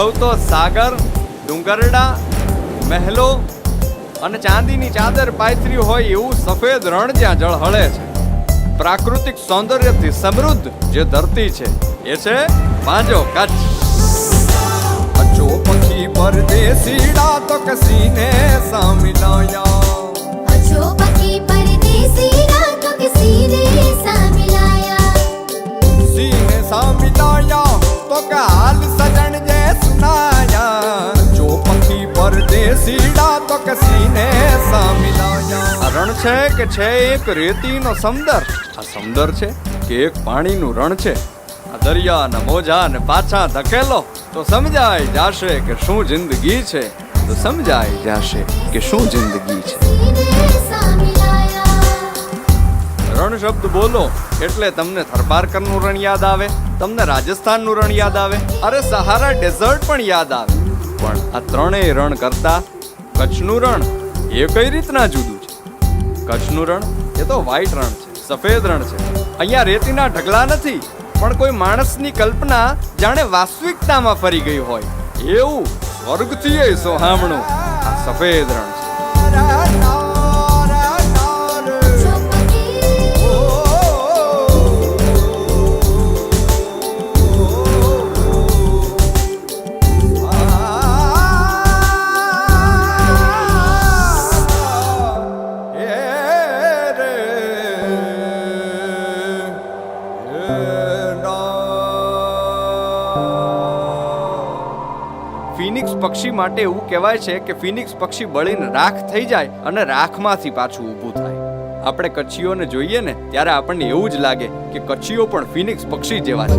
ઓળઘવતો સાગર, ડુંગરડા, મહેલો અને ચાંદીની ચાદર પાથરી હોય એવું સફેદ રણ જ્યાં ઝળહળે છે. પ્રાકૃતિક સૌંદર્યથી સમૃદ્ધ જે ધરતી છે એ છે પાંજો કચ્છ. અચો પક્ષી પરદેસીડા તો કસીને સામિલાયા. અચો પક્ષી પરદેસીડા તો કસીને સામિલાયા. सीने सामिलाया तो का हाल सजन जे सुनाया. जो पक्षी परदेसीड़ा तो कसीने सामिलाया. આ રણ છે કે છે એક રેતીનો સમંદર? આ સમંદર છે કે એક પાણીનું રણ છે? આ દરિયાના મોજા ને પાછા ધકેલો તો સમજાય જાશે કે શું જિંદગી છે. તો સમજાય જાશે કે શું જિંદગી છે. રણ શબ્દ બોલો એટલે તમને થરપારકરનું રણ યાદ આવે, તમને રાજસ્થાનનું રણ યાદ આવે, અરે સહારા ડેઝર્ટ પણ યાદ આવે. પણ આ ત્રણેય રણ કરતા કચ્છનું રણ એ કઈ રીતના જુદું છે? કચ્છનું રણ એ તો વ્હાઈટ રણ છે, સફેદ રણ છે. અહીંયા રેતીના ઢગલા નથી, પણ કોઈ માણસની કલ્પના જાણે વાસ્તવિકતામાં ફરી ગઈ હોય એવું સ્વર્ગથી સોહામણું આ સફેદ રણ છે. ફિનિક્સ પક્ષી માટે એવું કહેવાય છે કે ફિનિક્સ પક્ષી બળીને રાખ થઈ જાય અને રાખમાંથી પાછું ઊભું થાય. આપણે કચ્છીઓને જોઈએ ને ત્યારે આપણને એવું જ લાગે કે કચ્છીઓ પણ ફિનિક્સ પક્ષી જેવા છે.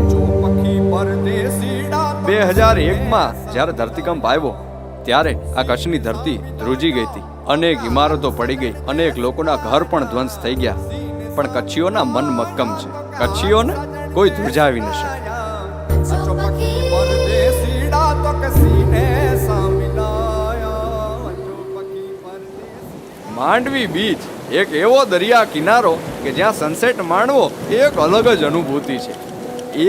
2001માં જ્યારે ધરતીકંપ આવ્યો ત્યારે આ કચ્છની ધરતી ધ્રુજી ગઈ હતી. અનેક ઇમારતો પડી ગઈ, અનેક લોકોના ઘર પણ ધ્વંસ થઈ ગયા. પણ કચ્છીઓના મન મક્કમ છે. કચ્છીઓને કોઈ ધ્રુજાવી ન શકે. માંડવી બીચ એક એવો દરિયા કિનારો કે જ્યાં સનસેટ માણવો એક અલગ જ અનુભૂતિ છે.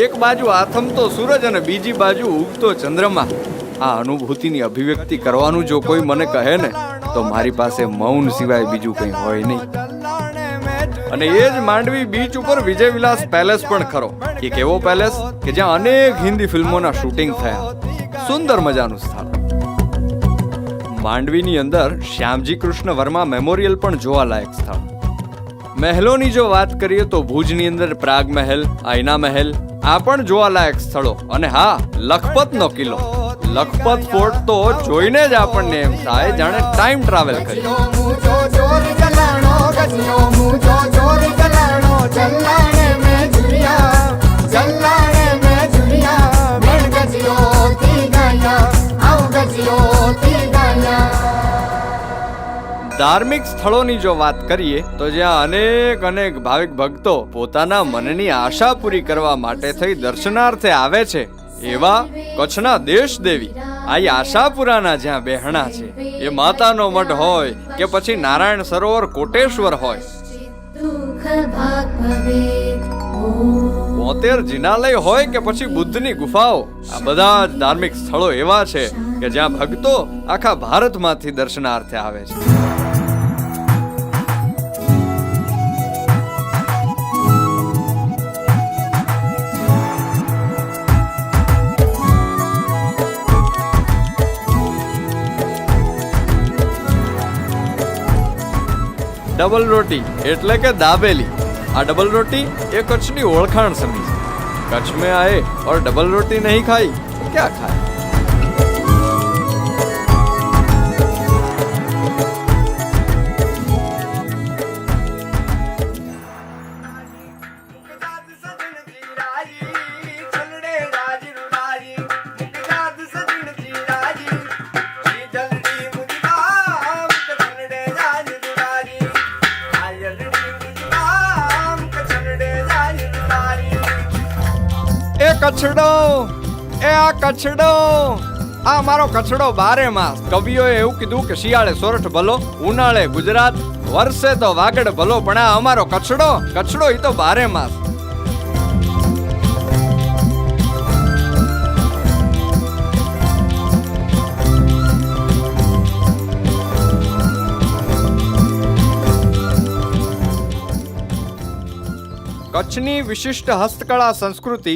એક બાજુ આથમતો સૂરજ અને બીજી બાજુ ઉગતો ચંદ્રમા. આ અનુભૂતિની અભિવ્યક્તિ કરવાનું જો કોઈ મને કહે ને તો મારી પાસે મૌન સિવાય બીજું કંઈ હોય નહીં. અને એ જ માંડવી બીચ ઉપર વિજય વિલાસ પેલેસ પણ ખરો. એક એવો પેલેસ કે જ્યાં અનેક હિન્દી ફિલ્મોના શૂટિંગ થયા. સુંદર મજાનું સ્થળ. માંડવીની અંદર શ્યામજી કૃષ્ણ વર્મા મેમોરિયલ પણ જોવાલાયક સ્થળ. મહેલોની જો વાત કરીએ તો ભુજની અંદર પ્રાગ મહેલ, આઈના મહેલ આ પણ જોવાલાયક સ્થળો. અને હા, લખપતનો કિલ્લો, લખપત ફોર્ટ તો જોઈને જ આપણને એમ થાય જાણે ટાઈમ ટ્રાવેલ કરી. ધાર્મિક સ્થળોની જો વાત કરીએ તો જ્યાં અનેક ભાવિક ભક્તો પોતાના મનની આશા પૂરી કરવા માટે થઈ દર્શનાર્થે આવે છે એવા કચ્છના દેશ દેવી આ આશાપુરાના જ્યાં બેહણા છે, એ માતાનો મઢ હોય કે પછી નારાયણ સરોવર કોટેશ્વર હોય, 72 જિનાલય હોય કે પછી બુદ્ધની ગુફાઓ, આ બધા જ ધાર્મિક સ્થળો એવા છે કે જ્યાં ભક્તો આખા ભારતમાંથી દર્શનાર્થે આવે છે. ડબલ રોટી એટલે કે દાબેલી. આ ડબલ રોટી એ કચ્છની ઓળખાણ સમી છે. કચ્છ में आए और डबल रोटी नहीं खाई तो क्या खाए. કચ્છડો એ આ કચ્છડો, આ મારો કચ્છડો બારે માસ. કવિઓએ એવું કીધું કે શિયાળે સોરઠ ભલો, ઉનાળે ગુજરાત, વર્ષે તો વાગડ ભલો, પણ આ અમારો કચ્છડો, કચ્છડો ઈ તો બારે માસ. કચ્છની વિશિષ્ટ હસ્તકળા સંસ્કૃતિ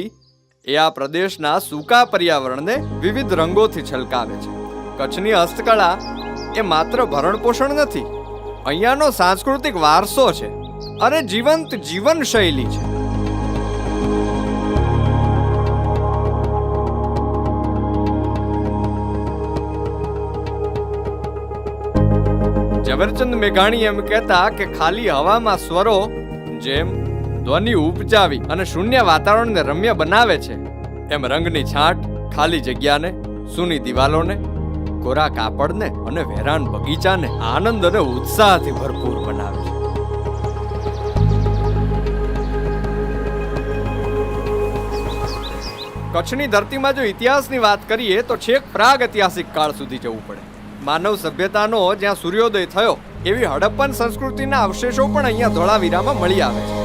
એ આ પ્રદેશના સૂકા પર્યાવરણને વિવિધ રંગોથી છલકાવે છે. કચ્છની હસ્તકળા એ માત્ર ભરણપોષણ નથી, અહીંયાનો સાંસ્કૃતિક વારસો છે અને જીવંત જીવન શૈલી છે. ઝવેરચંદ મેઘાણી એમ કહેતા કે ખાલી હવામાં સ્વરો જેમ ધ્વનિ ઉપજાવી અને શૂન્ય વાતાવરણને રમ્ય બનાવે છે, એમ રંગની છાંટ ખાલી જગ્યાને, સૂની દિવાલોને, કોરા કાપડને અને વેરાન બગીચાને આનંદ અને ઉત્સાહથી ભરપૂર બનાવે છે. કચ્છની ધરતીમાં જો ઇતિહાસની વાત કરીએ તો છેક પ્રાગ ઐતિહાસિક કાળ સુધી જવું પડે. માનવ સભ્યતાનો જ્યાં સૂર્યોદય થયો એવી હડપ્પન સંસ્કૃતિના અવશેષો પણ અહીંયા ધોળાવીરામાં મળી આવે છે.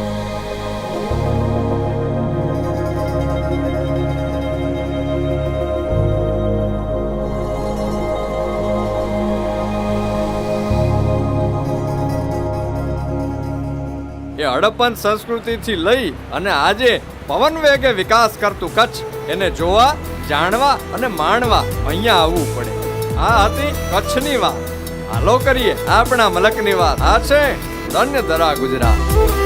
એ હડપ્પન સંસ્કૃતિથી લઈ અને આજે પવન વેગે વિકાસ કરતું કચ્છ, એને જોવા, જાણવા અને માણવા અહીંયા આવવું પડે. આ હતી કચ્છની વાત. હાલો કરીએ આપણા મલકની વાત. આ છે ધન્ય ધરા ગુજરાત.